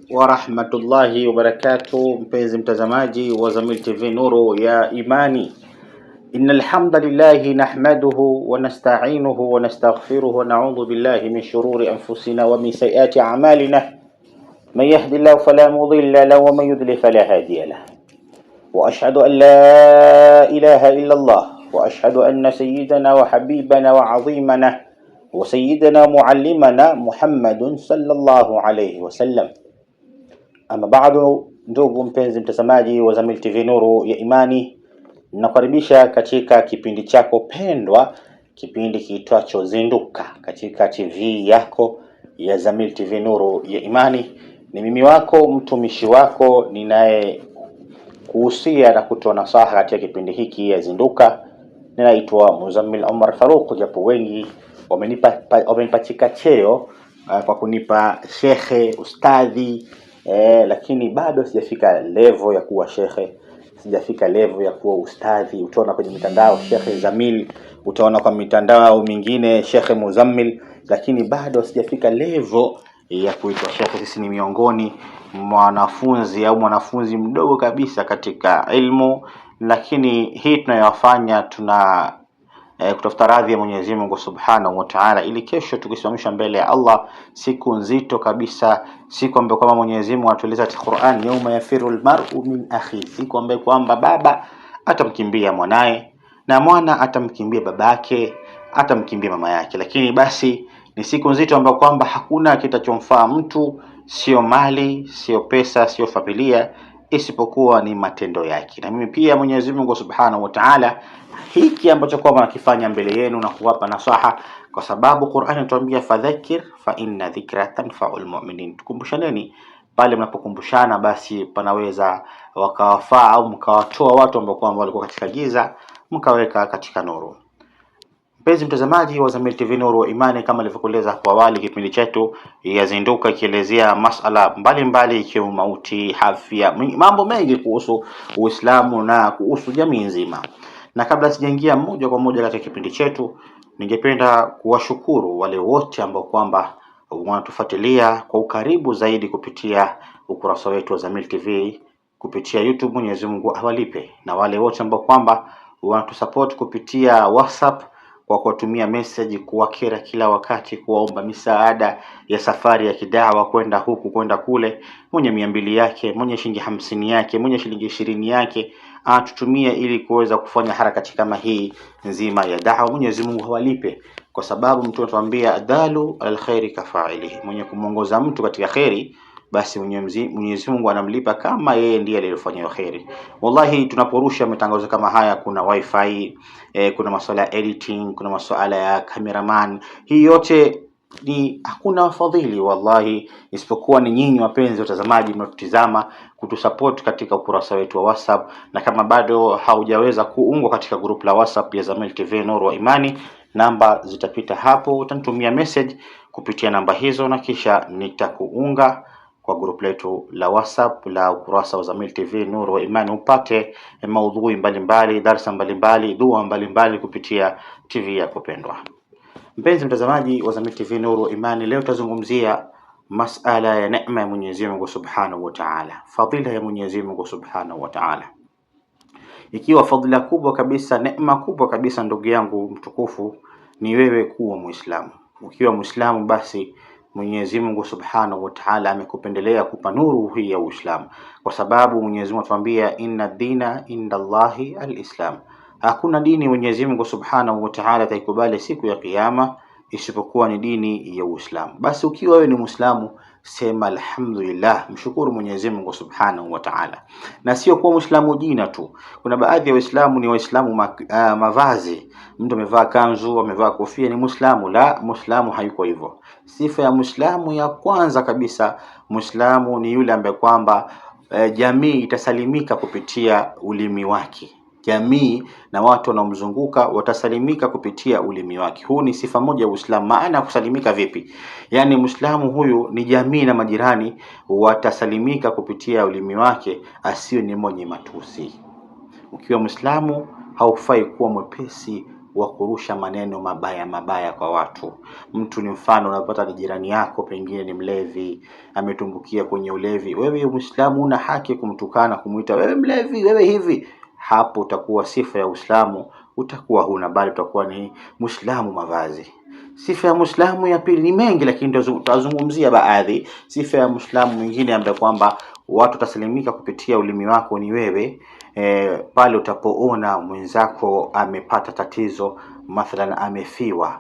wa rahmatullahi wa barakatuh. Mpenzi mtazamaji wa Zamyl TV Nuru ya Imani, innal hamdalillahi nahmaduhu wa nasta'inuhu wa nastaghfiruhu wa na'udhu billahi min shururi anfusina wa min sayyiati a'malina. Man yahdihillahu fala mudilla lahu wa man yudlil fala hadiya lahu. Wa ashhadu an la ilaha illa Allah wa ashhadu anna sayyidana wa habibana wa 'azimana wa sayyidana muallimana Muhammadun sallallahu alayhi wa sallam. Ama bado, ndugu mpenzi mtazamaji wa Zamyl TV Nuru ya Imani, nakaribisha katika kipindi chako pendwa, kipindi kiitwacho Zinduka, katika TV yako ya Zamyl TV Nuru ya Imani. Ni mimi wako, mtumishi wako, ninaye kuhusia na kutoa nasaha katika kipindi hiki ya Zinduka. Ninaitwa Muzammil Omar Faruq, japo wengi wamenipachika cheo kwa kunipa shekhe, ustadhi, lakini bado sijafika level ya kuwa shekhe, sijafika level ya kuwa ustadhi. Utaona kwenye mitandao Shekhe Zamyl, utaona kwa mitandao mingine Shekhe Muzammil, lakini bado sijafika level ya kuitwa shekhe. Sisi ni miongoni mwanafunzi mdogo kabisa katika ilmu, lakini hii tunayofanya kutafuta radhi ya Mwenyezi Mungu Subhanahu wa Ta'ala, ili kesho tukisimamishwa mbele ya Allah, siku nzito kabisa, siku ambayo kwamba Mwenyezi Mungu anatueleza katika Qur'an, yauma yafiru almar'u min akhi, siku ambayo kwamba baba atamkimbia mwanae na mwana atamkimbia babake, atamkimbia mama yake. Lakini basi ni siku nzito ambayo kwamba hakuna kitachomfaa mtu, sio mali, sio pesa, sio familia, isipokuwa ni matendo yake. Na mimi pia Mwenyezi Mungu Subhanahu wa Ta'ala, hiki ambacho kwamba nakifanya mbele yenu na kuwapa nasaha, kwa sababu Qur'an inatuambia fadhakir fa inna dhikra tanfa'ul mu'minin. Tukumbushaneni, pale mnapokumbushana basi panaweza wakawafaa au mkawatoa watu ambao kwamba walikuwa katika giza mkaweka katika nuru. Mpenzi mtazamaji wa Zamyl TV Nuru wa Imani, kama nilivyokueleza hapo awali, kipindi chetu ya Zinduka ikielezea masala mbalimbali ikiwemo mauti, afya, mambo mengi kuhusu Uislamu na kuhusu jamii nzima. Na kabla sijaingia moja kwa moja katika kipindi chetu, ningependa kuwashukuru wale wote ambao kwamba wanatufuatilia kwa ukaribu zaidi kupitia ukurasa wetu wa Zamyl TV kupitia YouTube. Mwenyezi Mungu awalipe. Na wale wote ambao kwamba wanatusupport kupitia WhatsApp kwa kutumia message, kuwakera kila wakati, kuwaomba misaada ya safari ya kidawa, kwenda huku kwenda kule, mwenye 200 yake, mwenye shilingi 50 yake, mwenye shilingi 20 yake, tutumie ili kuweza kufanya harakati kama hii nzima ya da'wa. Mwenyezi Mungu hawalipe, kwa sababu mtu anatuambia adalu alkhairi kafailihi, mwenye kumuongoza mtu katika khairi basi Mwenyezi Mungu anamlipa kama yeye ndiye aliyefanya khairi. Wallahi, tunaporusha matangazo kama haya, kuna wifi, kuna masuala ya editing, kuna masuala ya cameraman, hii yote ni hakuna wafadhili wallahi, isipokuwa ni nyinyi wapenzi watazamaji mnatutizama, kutusupport katika ukurasa wetu wa WhatsApp. Na kama bado haujaweza kuungwa katika group la WhatsApp ya Zamyl TV Nuru wa Imani, namba zitapita hapo, utanitumia message kupitia namba hizo na kisha nitakuunga kwa group letu la WhatsApp la ukurasa wa Zamyl TV Nuru wa Imani, upate maudhui mbalimbali, darasa mbalimbali, dua mbalimbali kupitia TV yako pendwa. Mpenzi mtazamaji wa Zamyl TV Nuru wa Imani, leo tutazungumzia masala ya neema ya Mwenyezi Mungu Subhanahu wa Ta'ala, fadhila ya Mwenyezi Mungu Subhanahu wa Ta'ala. Ikiwa fadhila kubwa kabisa, neema kubwa kabisa, ndugu yangu mtukufu, ni wewe kuwa Muislamu. Ukiwa Muislamu, basi Mwenyezi Mungu Subhanahu wa Ta'ala amekupendelea kupa nuru hii ya Uislamu, kwa sababu Mwenyezi Mungu atuambia inna dina indallahi alislam. Hakuna dini Mwenyezi Mungu Subhanahu wa Ta'ala ataikubali siku ya kiyama isipokuwa ni dini ya Uislamu. Basi ukiwa wewe ni Muislamu, sema alhamdulillah, mshukuru Mwenyezi Mungu Subhanahu wa Ta'ala. Na sio kwa Muislamu jina tu. Kuna baadhi ya Waislamu ni Waislamu mavazi, mtu amevaa kanzu, amevaa kofia ni Muislamu. La, Muislamu hayuko hivyo. Sifa ya Muislamu ya kwanza kabisa, Muislamu ni yule ambaye kwamba jamii itasalimika kupitia ulimi wake. Jamii na watu wanaomzunguka watasalimika kupitia ulimi wake. Huu ni sifa moja ya Uislamu. Maana kusalimika vipi? Yani Muislamu huyu ni jamii na majirani watasalimika kupitia ulimi wake, asio ni mwenye matusi. Ukiwa Muislamu haufai kuwa mwepesi wa kurusha maneno mabaya mabaya kwa watu. Mtu ni mfano, unapata ni jirani yako, pengine ni mlevi, ametumbukia kwenye ulevi. Wewe Muislamu una haki kumtukana, kumuita wewe mlevi, wewe hivi. Hapo utakuwa sifa ya Uislamu utakuwa huna, bali utakuwa ni Muislamu mavazi. Sifa ya Muislamu ya pili ni mengi, lakini tutazungumzia baadhi. Sifa ya Muislamu mwingine ambaye kwamba watu tasalimika kupitia ulimi wako ni wewe pale utapoona mwenzako amepata tatizo, mathalan amefiwa,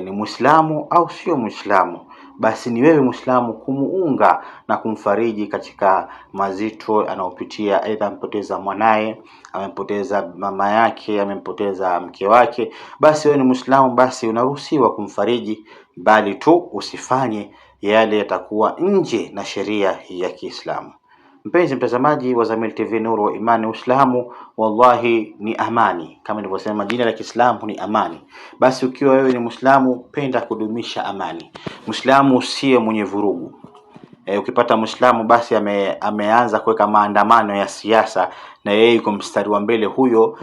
ni Muislamu au sio Muislamu, basi ni wewe Muislamu kumuunga na kumfariji katika mazito anaopitia, aidha ampoteza mwanae, amempoteza mama yake, amempoteza mke wake, basi wewe ni Muislamu, basi unaruhusiwa kumfariji, bali tu usifanye yale yatakuwa nje na sheria ya Kiislamu. Mpenzi mtazamaji wa Zamyl TV Nuru wa Imani, Uislamu wallahi ni amani. Kama nilivyosema, jina la Kiislamu ni amani. Basi ukiwa wewe ni Muislamu, penda kudumisha amani. Muislamu usiye mwenye vurugu. Ukipata Muislamu basi ameanza kuweka maandamano ya siasa na yeye yuko mstari wa mbele, huyo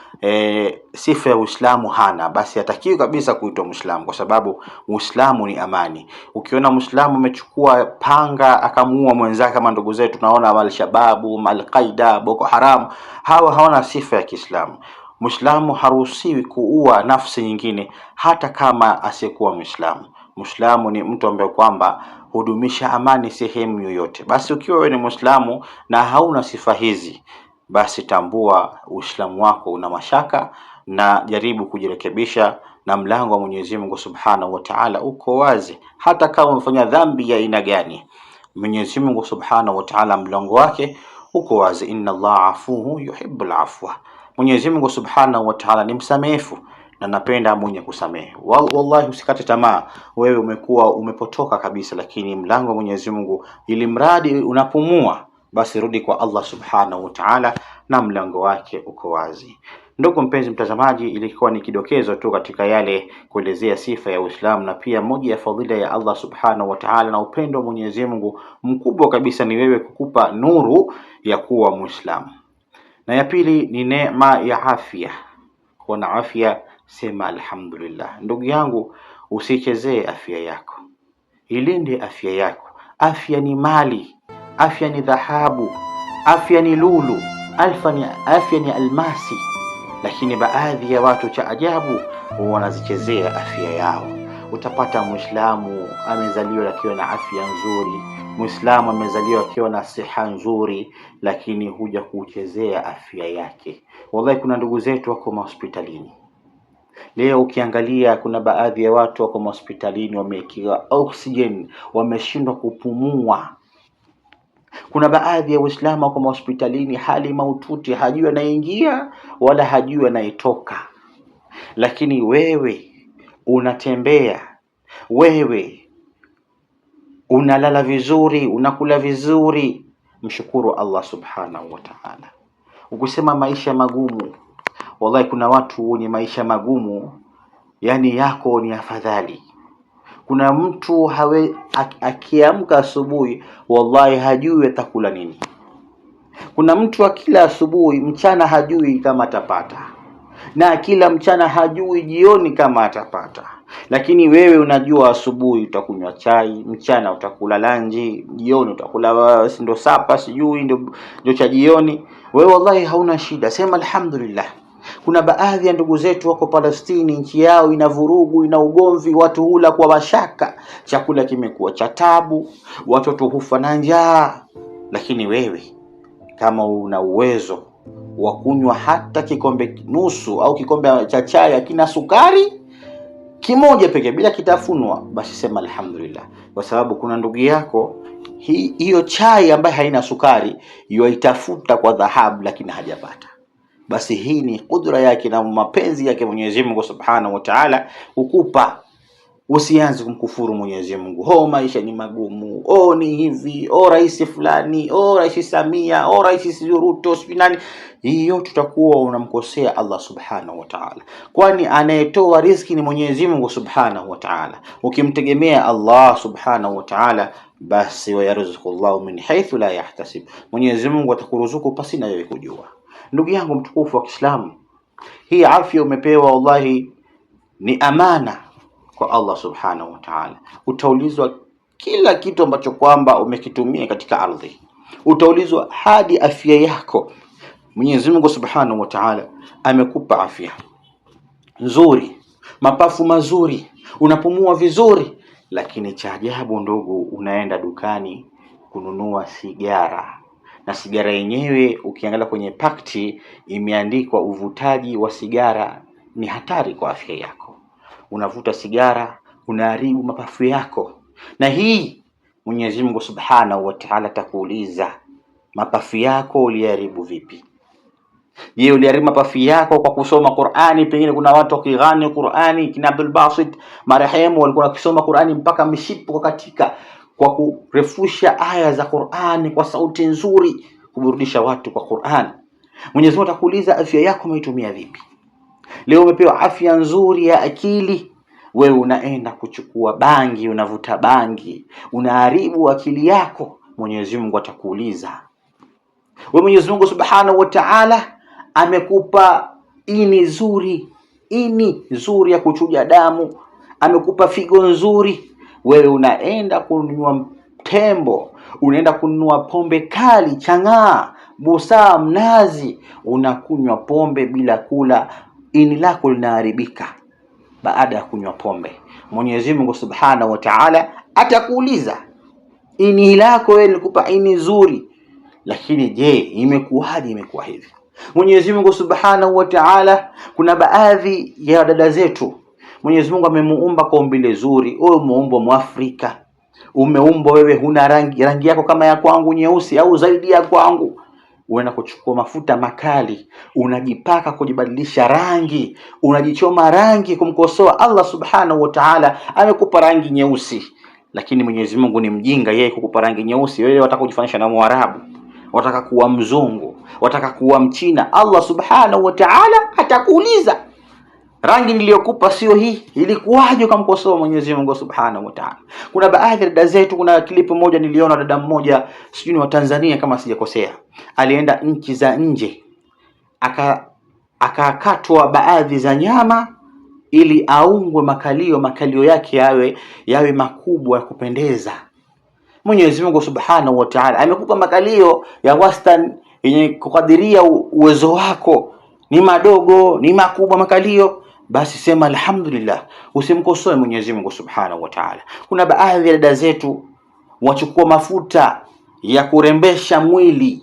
sifa ya Uislamu hana, basi hatakiwi kabisa kuitwa Muislamu, kwa sababu Uislamu ni amani. Ukiona Muislamu amechukua panga akamuua mwenzake, kama ndugu zetu tunaona Al-Shababu, Al-Qaida, Boko Haram, hawa hawana sifa ya Kiislamu. Muislamu haruhusiwi kuua nafsi nyingine hata kama asiyekuwa Muislamu. Muislamu ni mtu ambaye kwamba hudumisha amani sehemu yoyote. Basi ukiwa wewe ni Muislamu na hauna sifa hizi, basi tambua Uislamu wako una mashaka na jaribu kujirekebisha, na mlango wa Mwenyezi Mungu Subhanahu wa Ta'ala uko wazi. Hata kama umefanya dhambi ya aina gani, Mwenyezi Mungu Subhanahu wa Ta'ala mlango wake uko wazi. Inna Allah afuhu yuhibbul afwa. Mwenyezi Mungu Subhanahu wa Ta'ala ni msamehefu na napenda mwenye kusamehe. Wallahi usikate tamaa. Wewe umekuwa umepotoka kabisa, lakini mlango wa Mwenyezi Mungu, ili mradi unapumua, basi rudi kwa Allah Subhanahu wa Ta'ala na mlango wake uko wazi. Ndugu mpenzi mtazamaji, ilikuwa ni kidokezo tu katika yale kuelezea sifa ya Uislamu, na pia moja ya fadhila ya Allah Subhanahu wa Ta'ala na upendo wa Mwenyezi Mungu mkubwa kabisa ni wewe kukupa nuru ya kuwa Muislamu. Na ya pili ni neema ya afya. Kwa na afya sema alhamdulillah. Ndugu yangu, usichezee afya yako, ilinde afya yako. Afya ni mali, afya ni dhahabu, afya ni lulu, afya ni almasi. Lakini baadhi ya watu cha ajabu wanazichezea afya yao. Utapata Muislamu amezaliwa akiwa na afya nzuri, Muislamu amezaliwa akiwa na siha nzuri, lakini huja kuchezea afya yake. Wallahi kuna ndugu zetu wako hospitalini leo, ukiangalia kuna baadhi ya watu wako hospitalini wamekiwa oxygen, wameshindwa kupumua. Kuna baadhi ya Waislamu wako hospitalini hali maututi, hajui anaingia wala hajui anaitoka. Lakini wewe unatembea, wewe unalala vizuri, unakula vizuri, mshukuru Allah Subhanahu wa Ta'ala. Ukisema maisha magumu, wallahi kuna watu wenye maisha magumu, yani yako ni afadhali. Kuna mtu akiamka asubuhi wallahi hajui atakula nini. Kuna mtu akila asubuhi, mchana hajui kama atapata, na kila mchana hajui jioni kama atapata. Lakini wewe unajua asubuhi utakunywa chai, mchana utakula lanji, jioni utakula ndo sapa, sijui ndo cha jioni. Wewe wallahi hauna shida, sema alhamdulillah. Kuna baadhi ya ndugu zetu wako Palestini, nchi yao ina vurugu, ina ugomvi, watu hula kwa mashaka, chakula kimekuwa cha tabu, watoto hufa na njaa. Lakini wewe kama una uwezo wa kunywa hata kikombe nusu au kikombe cha chai akina sukari kimoja pekee bila kitafunwa, basi sema alhamdulillah, kwa sababu kuna ndugu yako hiyo chai ambayo haina sukari yoitafuta kwa dhahabu lakini hajapata. Basi hii ni kudra yake na mapenzi yake Mwenyezi Mungu Subhanahu wa Ta'ala ukupa. Usianze kumkufuru Mwenyezi Mungu, maisha ni magumu, ni hivi, rais fulani, rais Samia, rais Ruto, spinani. Hiyo tutakuwa unamkosea Allah Subhanahu wa Ta'ala, kwani anayetoa riziki ni Mwenyezi Mungu Subhanahu wa Ta'ala. Ukimtegemea Allah Subhanahu wa Ta'ala, basi wayarzuqullahu min haythu la yahtasib, Mwenyezi Mungu atakuruzuku pasi na wewe kujua. Ndugu yangu mtukufu wa Kiislamu, hii afya umepewa wallahi ni amana kwa Allah subhanahu wa ta'ala. Utaulizwa kila kitu ambacho kwamba umekitumia katika ardhi. Utaulizwa hadi afya yako. Mwenyezi Mungu subhanahu wa ta'ala amekupa afya nzuri, mapafu mazuri, unapumua vizuri, lakini cha ajabu ndugu, unaenda dukani kununua sigara, na sigara yenyewe ukiangalia kwenye pakti imeandikwa uvutaji wa sigara ni hatari kwa afya yako. Unavuta sigara, unaharibu mapafu yako. Na hii Mwenyezi Mungu subhanahu wa ta'ala atakuuliza, mapafu yako uliharibu vipi? Je, uliharibu mapafu yako kwa kusoma Qur'ani? Pengine kuna watu wakighani Qur'ani, kina Abdul Basit marehemu walikuwa wakisoma Qur'ani mpaka mishipo katika, kwa kurefusha aya za Qur'ani kwa sauti nzuri, kuburudisha watu kwa Qur'ani. Mwenyezi Mungu atakuuliza afya yako umeitumia vipi? Leo umepewa afya nzuri ya akili, wewe unaenda kuchukua bangi, unavuta bangi, unaharibu akili yako. Mwenyezi Mungu atakuuliza. Wewe Mwenyezi Mungu subhanahu wa ta'ala amekupa ini nzuri ya kuchuja damu, amekupa figo nzuri, wewe unaenda kununua tembo, unaenda kununua pombe kali, chang'aa, busaa, mnazi, unakunywa pombe bila kula, ini lako linaharibika baada ya kunywa pombe. Mwenyezi Mungu subhanahu wa ta'ala atakuuliza, ini lako wewe likupa ini nzuri, lakini je, imekuwaje imekuwa hivi? Mwenyezi Mungu subhanahu wa ta'ala, kuna baadhi ya dada zetu Mwenyezi Mungu amemuumba kwa umbile zuri. Wewe umeumbwa Mwafrika, umeumbwa wewe huna rangi yako kama ya kwangu nyeusi au zaidi ya kwangu. Unaenda kuchukua mafuta makali, unajipaka kujibadilisha rangi, unajichoma rangi kumkosoa Allah subhanahu wa ta'ala. Amekupa rangi nyeusi, lakini Mwenyezi Mungu ni mjinga, yeye kukupa rangi nyeusi. Wewe wataka kujifanisha na Mwarabu, wataka kuwa mzungu, wataka kuwa Mchina. Allah subhanahu wa ta'ala atakuuliza, rangi niliyokupa sio hii, ilikuwaje ukamkosoa Mwenyezi Mungu subhanahu wa ta'ala? Kuna baadhi ya dada zetu, kuna klipu moja niliona, dada mmoja sijui ni wa Tanzania kama sijakosea, alienda nchi za nje, akakatwa baadhi za nyama ili aungwe makalio yake yawe makubwa ya kupendeza. Mwenyezi Mungu subhanahu wa ta'ala amekupa makalio ya wastani yenye kukadiria uwezo wako, ni madogo ni makubwa makalio, basi sema alhamdulillah, usimkosoe Mwenyezi Mungu subhanahu wa ta'ala. Kuna baadhi ya dada zetu wachukua mafuta ya kurembesha mwili,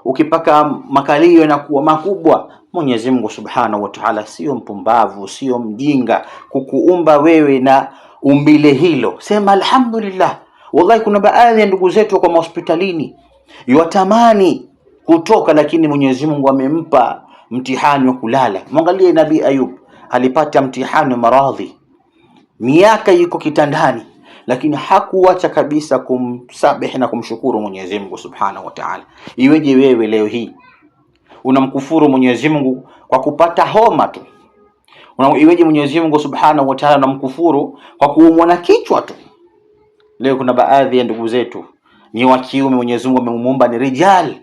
ukipaka makalio yanakuwa makubwa. Mwenyezi Mungu subhanahu wa ta'ala sio mpumbavu, sio mjinga kukuumba wewe na umbile hilo. Sema alhamdulillah. Wallahi kuna baadhi ya ndugu zetu kwa hospitalini yatamani kutoka, lakini Mwenyezi Mungu amempa mtihani wa kulala. Mwangalie Nabii Ayub, alipata mtihani wa maradhi, miaka yuko kitandani, lakini hakuacha kabisa kumsabihi na kumshukuru Mwenyezi Mungu subhanahu wa ta'ala. Iweje wewe leo hii unamkufuru Mwenyezi Mungu kwa kupata homa tu? Iweje Mwenyezi Mungu subhanahu wa ta'ala unamkufuru kwa kuumwa na kichwa tu? Leo kuna baadhi ya ndugu zetu ni wa kiume, Mwenyezi Mungu amemuumba ni rijal,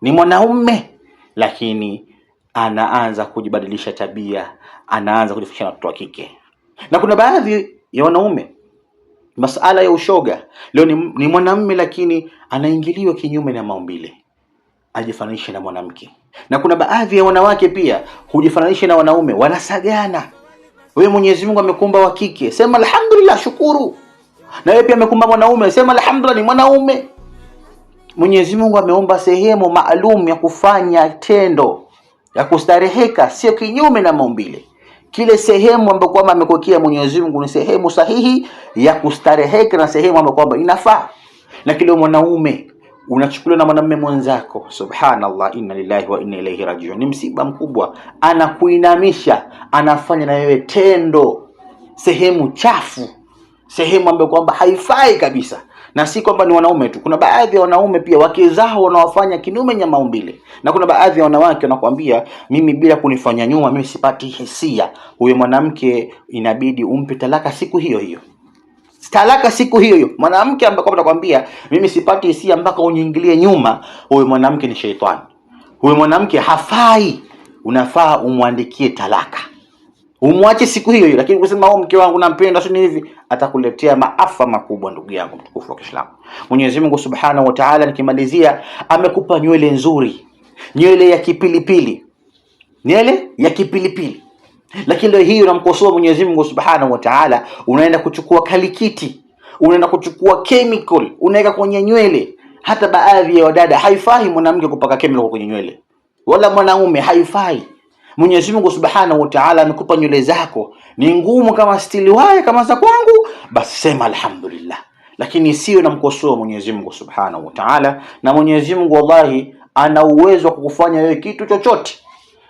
ni mwanaume, lakini anaanza kujibadilisha tabia, anaanza kujificha na watoto wa kike. Na kuna baadhi ya wanaume, masala ya ushoga, leo ni mwanamume lakini anaingiliwa kinyume na maumbile, ajifananisha na mwanamke. Na kuna baadhi ya wanawake pia hujifananisha na wanaume, wanasagana. Wewe Mwenyezi Mungu amekumba wa kike, sema alhamdulillah, shukuru. Na wewe pia amekumba mwanaume, sema alhamdulillah, ni mwanaume. Mwenyezi Mungu ameumba sehemu maalum ya kufanya tendo ya kustareheka, sio kinyume na maumbile. Kile sehemu ambayo kwamba amekuwekea Mwenyezi Mungu ni sehemu sahihi ya kustareheka na sehemu ambayo kwamba inafaa. Na kile mwanaume unachukuliwa na mwanamume mwenzako, subhanallah, inna lillahi wa inna ilaihi rajiun, ni msiba mkubwa. Anakuinamisha, anafanya na wewe tendo sehemu chafu, sehemu ambayo kwamba haifai kabisa. Na si kwamba ni wanaume tu, kuna baadhi ya wanaume pia wake zao wanawafanya kinyume na maumbile. Na kuna baadhi ya wanawake wanakuambia, mimi bila kunifanya nyuma mimi sipati hisia. Huyo mwanamke inabidi umpe talaka siku hiyo hiyo. Talaka siku hiyo hiyo. Mwanamke ambaye kwamba anakuambia mimi sipati hisia mpaka uniingilie nyuma, huyo mwanamke ni sheitani. Huyo mwanamke hafai, unafaa umwandikie talaka. umwache siku hiyo hiyo. Lakini kusema mke wangu nampenda sio hivi, atakuletea maafa makubwa ndugu yangu mtukufu wa Kiislamu. Mwenyezi Mungu Subhanahu wa Ta'ala, nikimalizia, amekupa nywele nzuri, nywele ya kipilipili, nywele ya kipilipili, lakini leo hii unamkosoa Mwenyezi Mungu Subhanahu wa Ta'ala, unaenda kuchukua kalikiti, unaenda kuchukua chemical unaweka kwenye nywele. Hata baadhi ya wadada, haifai mwanamke kupaka chemical kwenye nywele, wala mwanaume haifai. Mwenyezi Mungu Subhanahu wa Ta'ala amekupa nywele zako ni ngumu kama stili waya kama za kwangu, basi sema alhamdulillah, lakini sio namkosoa Mwenyezi Mungu Subhanahu wa Ta'ala. Na Mwenyezi Mungu wallahi ana uwezo wa kukufanya wewe kitu chochote.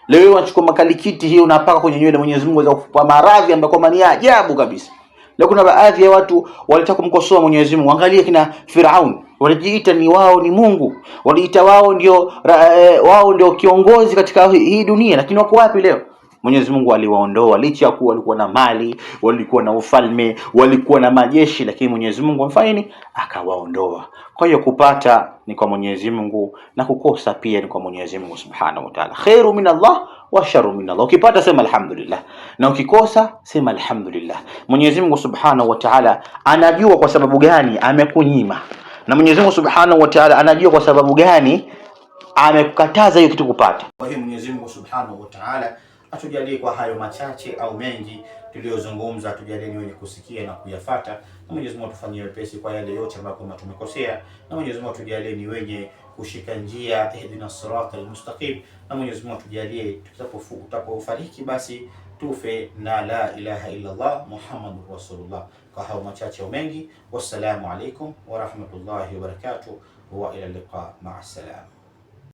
Leo unachukua makalikiti hiyo unapaka kwenye nywele, Mwenyezi Mungu aweza kukupa maradhi ambayo kwa ni ajabu kabisa. Leo kuna baadhi ya watu walitaka kumkosoa Mwenyezi Mungu. Angalia kina Firaun, walijiita ni wao ni Mungu, waliita wao ndio kiongozi katika hii dunia, lakini wako wapi leo? Mwenyezi Mungu aliwaondoa, licha ya kuwa walikuwa na mali, walikuwa na ufalme, walikuwa na majeshi, lakini Mwenyezi Mungu amfanya nini? Akawaondoa. Kwa hiyo kupata ni kwa Mwenyezi Mungu na kukosa pia ni kwa Mwenyezi Mungu Subhanahu wa Ta'ala. Khairu min Allah wa sharru min Allah. Ukipata sema alhamdulillah, na ukikosa sema alhamdulillah. Mwenyezi Mungu Subhanahu wa Ta'ala anajua kwa sababu gani amekunyima, na Mwenyezi Mungu Subhanahu wa Ta'ala anajua kwa sababu gani amekukataza hiyo kitu kupata. Kwa hiyo Mwenyezi Mungu Subhanahu wa Ta'ala atujalie kwa hayo machache au mengi tuliyozungumza, atujalie ni wenye kusikia na kuyafuata, na Mwenyezi Mungu atufanyie wepesi kwa yale yote ambayo tumekosea, na Mwenyezi Mungu atujalie ni wenye kushika njia, ihdina siratal mustaqim, na Mwenyezi Mungu atujalie tutakapofariki basi tufe na la ilaha illa Allah Muhammadur Rasulullah. Kwa hayo machache au mengi, wassalamu alaikum wa rahmatullahi wa barakatuh, wa ila liqa, ma'a salam.